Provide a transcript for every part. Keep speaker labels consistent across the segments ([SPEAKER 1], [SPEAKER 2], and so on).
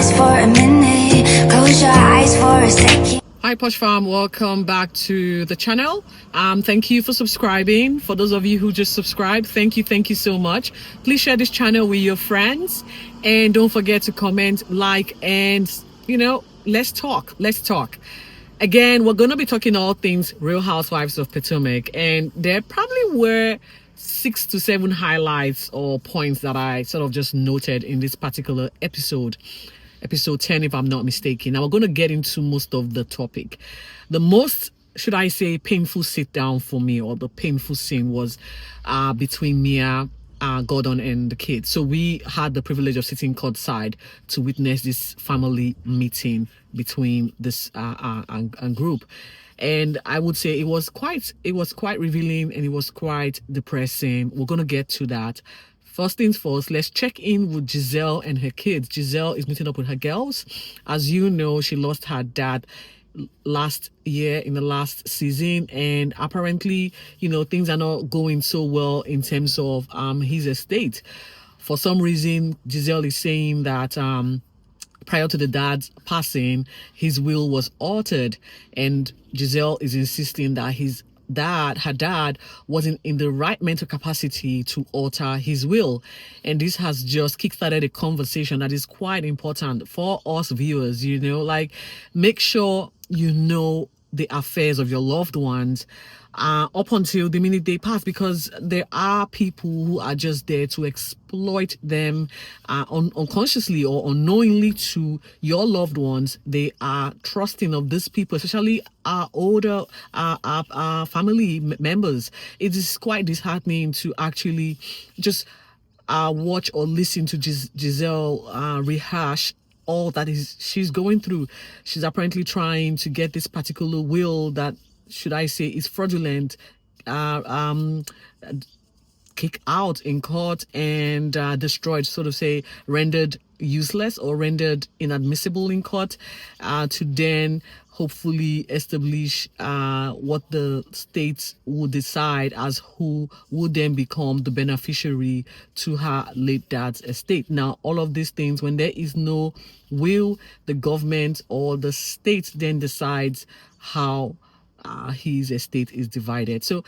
[SPEAKER 1] just for a minute. Close your eyes for a second.
[SPEAKER 2] Hi Posh Fam, welcome back to the channel. Thank you for subscribing. For those of you who just subscribed, thank you so much. Please share this channel with your friends and don't forget to comment, like, and let's talk. Again, we're going to be talking all things Real Housewives of Potomac, and there probably were 6 to 7 highlights or points that I sort of just noted in this particular episode 10 if I'm not mistaken. Now we're going to get into most of the topic. The most, should I say, painful sit down for me, or the painful scene, was between Mia, Gordon and the kids. So we had the privilege of sitting courtside to witness this family meeting between this and group, and I would say it was quite revealing, and it was quite depressing. We're going to get to that. First things first, let's check in with Giselle and her kids. Giselle is meeting up with her girls. As you know, she lost her dad last year in the last season, and apparently, things are not going so well in terms of his estate. For some reason, Giselle is saying that prior to the dad's passing, his will was altered, and Giselle is insisting that her dad wasn't in the right mental capacity to alter his will. And this has just kickstarted a conversation that is quite important for us viewers. Like, make sure you know the affairs of your loved ones up until the minute they pass, because there are people who are just there to exploit them unconsciously or unknowingly to your loved ones. They are trusting of these people, especially our older our family members. It is quite disheartening to actually just watch or listen to Giselle rehash all that she's going through. She's apparently trying to get this particular will that, should I say, is fraudulent, kicked out in court and destroyed, so to say, rendered useless or rendered inadmissible in court, to then hopefully establish what the states would decide as who would then become the beneficiary to her late dad's estate. Now, all of these things, when there is no will, the government or the state then decides how his estate is divided. So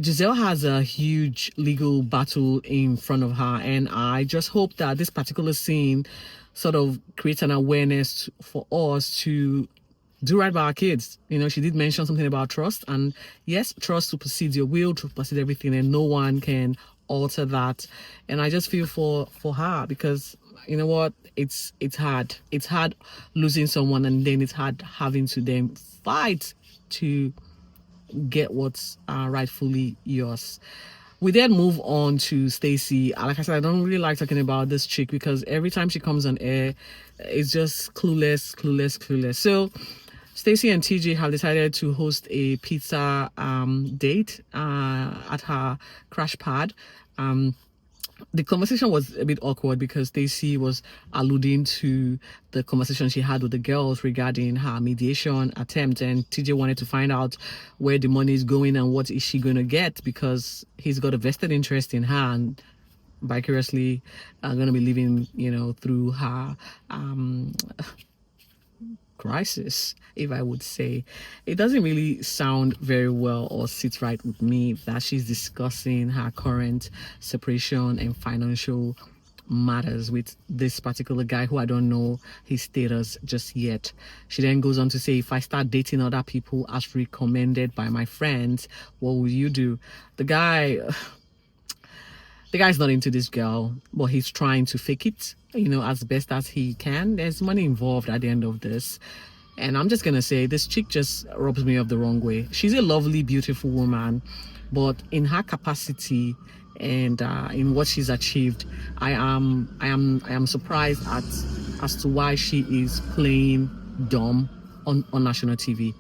[SPEAKER 2] Giselle has a huge legal battle in front of her, and I just hope that this particular scene sort of creates an awareness for us to do right by our kids. She did mention something about trust, and yes, trust supersedes your will, supersedes everything, and no one can alter that. And I just feel for her, because you know what, it's hard losing someone, and then it's hard having to then fight to get what's rightfully yours. We then move on to Stacey. Like I said, I don't really like talking about this chick because every time she comes on air, it's just clueless. So Stacey and TJ have decided to host a pizza date at her crash pad. The conversation was a bit awkward because Stacey was alluding to the conversation she had with the girls regarding her mediation attempt, and TJ wanted to find out where the money is going and what is she going to get, because he's got a vested interest in her and vicariously going to be living, through her crisis, if I would say. It doesn't really sound very well or sit right with me that she's discussing her current separation and financial matters with this particular guy who I don't know his status just yet. She then goes on to say, if I start dating other people as recommended by my friends, what will you do? The guy's not into this girl, but he's trying to fake it, as best as he can. There's money involved at the end of this. And I'm just going to say, this chick just rubs me up the wrong way. She's a lovely, beautiful woman, but in her capacity and in what she's achieved, I am surprised as to why she is playing dumb on national TV.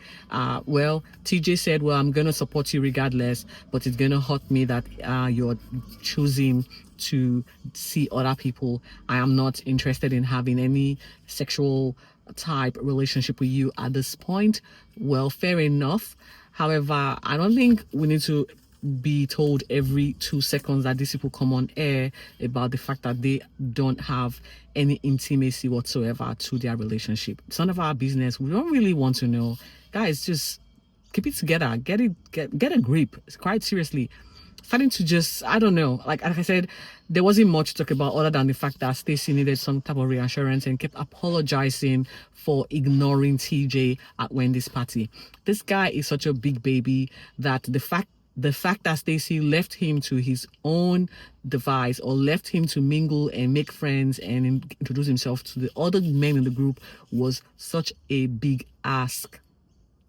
[SPEAKER 2] Well, TJ said, well, I'm going to support you regardless, but it's going to hurt me that you're choosing to see other people. I am not interested in having any sexual type relationship with you at this point. Well, fair enough. However, I don't think we need to be told every 2 seconds that these people come on air about the fact that they don't have any intimacy whatsoever to their relationship. It's none of our business. We don't really want to know. Guys, just keep it together. Get a grip. It's quite seriously. Starting to just, I don't know, like I said, there wasn't much to talk about other than the fact that Stacey needed some type of reassurance and kept apologizing for ignoring TJ at Wendy's party. This guy is such a big baby that the fact that Stacey left him to his own device, or left him to mingle and make friends and introduce himself to the other men in the group, was such a big ask.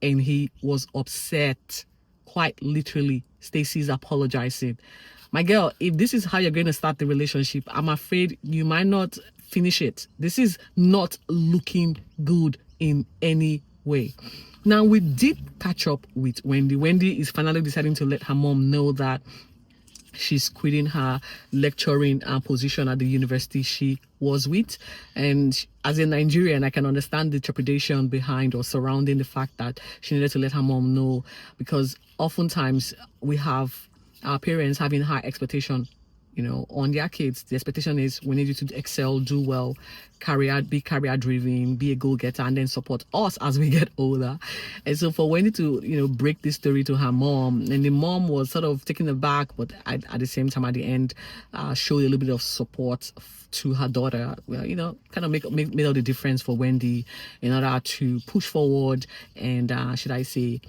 [SPEAKER 2] And he was upset. Quite literally, Stacey's apologizing. My girl, if this is how you're going to start the relationship, I'm afraid you might not finish it. This is not looking good in any way. Now, we did catch up with Wendy. Wendy is finally deciding to let her mom know that she's quitting her lecturing position at the university she was with. And as a Nigerian, I can understand the trepidation behind or surrounding the fact that she needed to let her mom know, because oftentimes we have our parents having high expectation, you know, on their kids. The expectation is we need you to excel, do well, be career driven, be a go-getter, and then support us as we get older. And so for Wendy to, you know, break this story to her mom, and the mom was sort of taken aback, but at the same time at the end showed a little bit of support to her daughter. Well, you know, kind of made all the difference for Wendy in order to push forward and should I say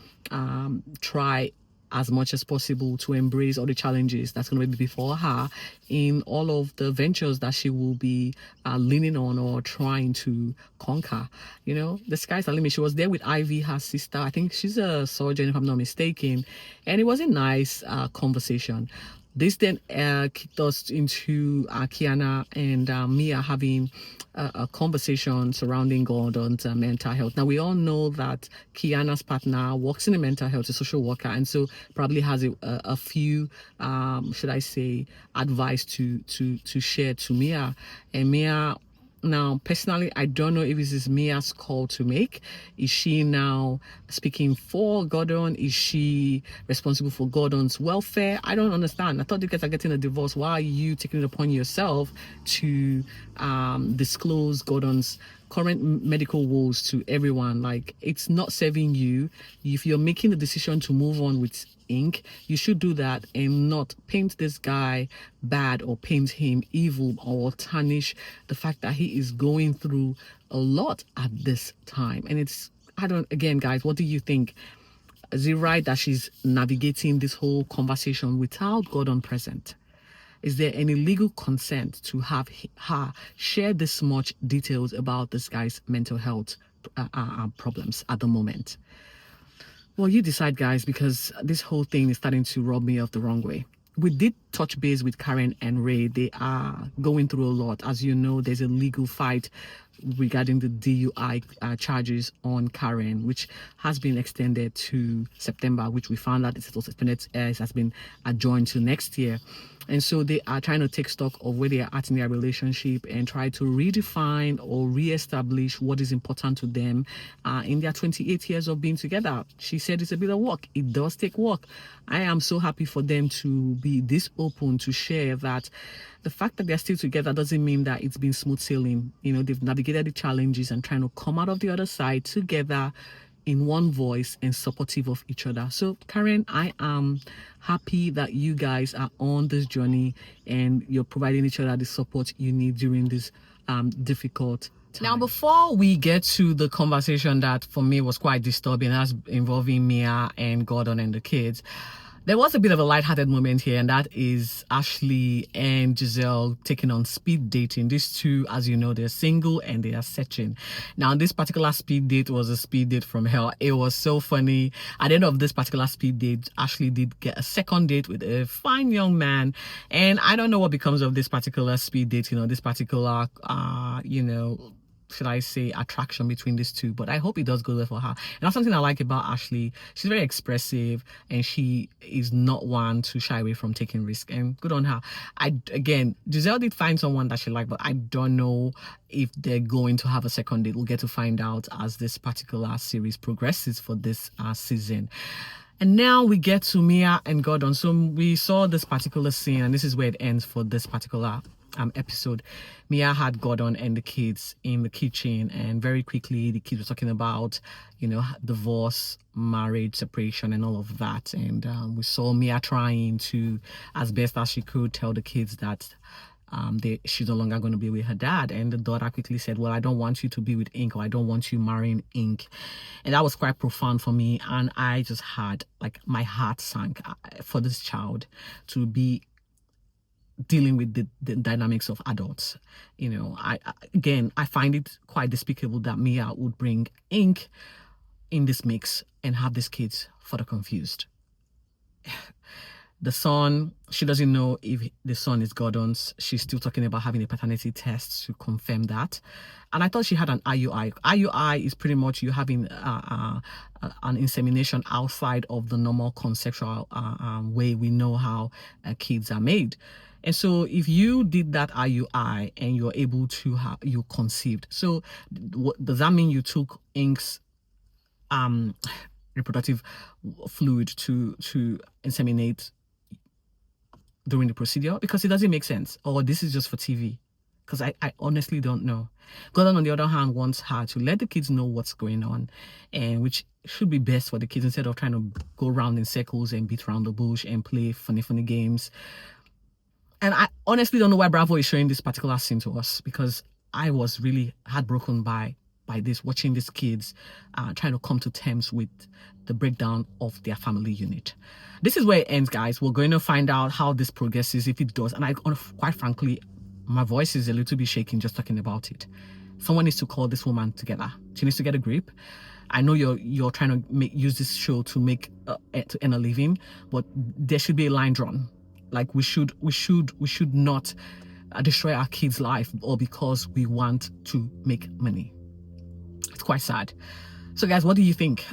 [SPEAKER 2] try as much as possible to embrace all the challenges that's going to be before her in all of the ventures that she will be leaning on or trying to conquer. You know, the sky's the limit. She was there with Ivy, her sister. I think she's a surgeon, if I'm not mistaken. And it was a nice conversation. This then kicked us into Kiana and Mia having a conversation surrounding Gordon's mental health. Now, we all know that Kiana's partner works in the mental health, a social worker, and so probably has a few, should I say, advice to share to Mia. And Mia, now, personally, I don't know if this is Mia's call to make. Is she now speaking for Gordon? Is she responsible for Gordon's welfare? I don't understand. I thought you guys are getting a divorce. Why are you taking it upon yourself to disclose Gordon's current medical woes to everyone? Like, it's not serving you. If you're making the decision to move on with ink, you should do that and not paint this guy bad or paint him evil or tarnish the fact that he is going through a lot at this time. And it's, again, guys, what do you think? Is it right that she's navigating this whole conversation without Gordon present? Is there any legal consent to have her share this much details about this guy's mental health problems at the moment? Well, you decide, guys, because this whole thing is starting to rub me off the wrong way. We did touch base with Karen and Ray. They are going through a lot. As you know, there's a legal fight regarding the DUI charges on Karen, which has been extended to September, which we found out it was suspended, it has been adjourned to next year. And so they are trying to take stock of where they are at in their relationship and try to redefine or reestablish what is important to them in their 28 years of being together. She said it's a bit of work. It does take work. I am so happy for them to be this open to share that the fact that they're still together doesn't mean that it's been smooth sailing. You know, they've navigated the challenges and trying to come out of the other side together in one voice and supportive of each other. So Karen, I am happy that you guys are on this journey and you're providing each other the support you need during this difficult time. Now, before we get to the conversation that for me was quite disturbing, as involving Mia and Gordon and the kids, there was a bit of a lighthearted moment here, and that is Ashley and Giselle taking on speed dating. These two, as you know, they're single and they are searching. Now, this particular speed date was a speed date from hell. It was so funny. At the end of this particular speed date, Ashley did get a second date with a fine young man. And I don't know what becomes of this particular speed date, you know, this particular, you know, should I say, attraction between these two, but I hope it does go well for her. And that's something I like about Ashley. She's very expressive and she is not one to shy away from taking risk, and good on her. Again, Giselle did find someone that she liked, but I don't know if they're going to have a second date. We'll get to find out as this particular series progresses for this season. And now we get to Mia and Gordon. So we saw this particular scene, and this is where it ends for this particular episode. Mia had Gordon and the kids in the kitchen, and very quickly the kids were talking about, you know, divorce, marriage, separation, and all of that. And we saw Mia trying to, as best as she could, tell the kids that she's no longer going to be with her dad. And the daughter quickly said, well, I don't want you to be with ink, or I don't want you marrying ink. And that was quite profound for me. And I just had, like, my heart sank for this child to be dealing with the dynamics of adults. You know, I find it quite despicable that Mia would bring ink in this mix and have these kids further confused. The son, she doesn't know if the son is Gordon's. She's still talking about having a paternity test to confirm that. And I thought she had an IUI. IUI is pretty much you having an insemination outside of the normal conceptual way we know how kids are made. And so if you did that IUI and you're able to have, you conceived. So does that mean you took Ink's reproductive fluid to inseminate during the procedure? Because it doesn't make sense. Or this is just for TV. Because I honestly don't know. Gordon, on the other hand, wants her to let the kids know what's going on, and which should be best for the kids, instead of trying to go around in circles and beat around the bush and play funny games. And I honestly don't know why Bravo is showing this particular scene to us, because I was really heartbroken by this, watching these kids trying to come to terms with the breakdown of their family unit. This is where it ends, guys. We're going to find out how this progresses, if it does. And I, quite frankly, my voice is a little bit shaking just talking about it. Someone needs to call this woman together. She needs to get a grip. I know you're trying to use this show to make to earn a living, but there should be a line drawn. Like, we should not destroy our kids' life, or because we want to make money. It's quite sad. So guys, what do you think?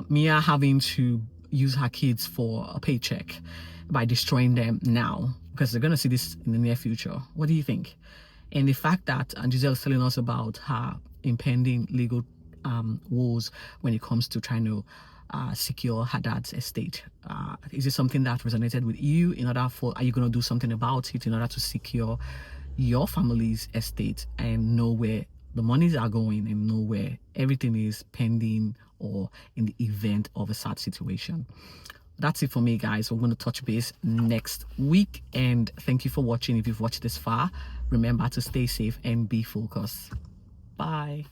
[SPEAKER 2] Mia having to use her kids for a paycheck by destroying them now, because they're going to see this in the near future. What do you think? And the fact that Giselle is telling us about her impending legal woes when it comes to trying to secure her dad's estate. Is it something that resonated with you? Are you going to do something about it in order to secure your family's estate and know where the monies are going, and know where everything is pending, or in the event of a sad situation? That's it for me, guys. We're going to touch base next week, and thank you for watching. If you've watched this far, remember to stay safe and be focused. Bye.